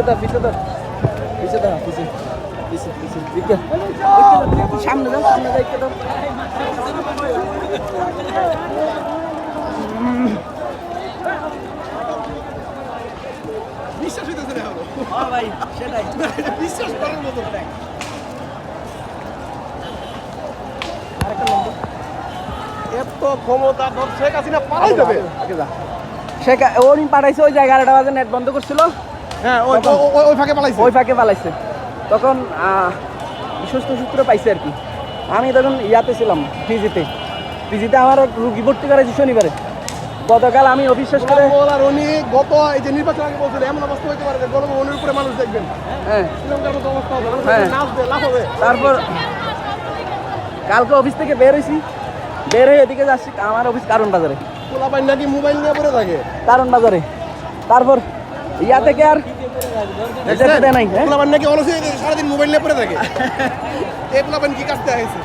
ধর পিছে ধর পিছে ধর পিছে পিছে পিছে দিকে সামনে যা একটু ধর বিশ্বাস হইতেছে না হ্যাঁ ভাই সেটাই বিশ্বাস করার মতো আরেকটা নম্বর এত ক্ষমতা ধর শেখ হাসিনা পালাই যাবে আগে যা শেখ উনি পাঠাইছে ওই জায়গায় 11টা বাজে নেট বন্ধ করছিল হ্যাঁ ওই ওই ফাঁকে পালাইছে ওই ফাঁকে পালাইছে তখন বিশ্বস্ত সূত্রে পাইছে আর কি আমি তখন ইয়াতে ছিলাম পিজিতে আমার এক রুগী ভর্তি করেছি শনিবারে গতকাল আমি অবিশ্বাস করে আর উনি গত এই যে নির্বাচন আগে বলছিল এমন অবস্থা হইতে পারে যে গণভবনের উপরে মানুষ দেখবেন হ্যাঁ শ্রীলঙ্কার মতো অবস্থা হবে মানুষ হ্যাঁ। নাচবে লাফাবে তারপর কালকে অফিস থেকে বের হয়ে এদিকে যাচ্ছি আমার অফিস কারণ বাজারে পোলাপাই নাকি মোবাইল নিয়ে পড়ে থাকে কারণ বাজারে তারপর ইয়া থেকে আর যেতে দেয় নাই হ্যাঁ পোলাপাই নাকি অলসে সারাদিন মোবাইল নিয়ে পড়ে থাকে এই পোলাপাই কি কাজতে আসছে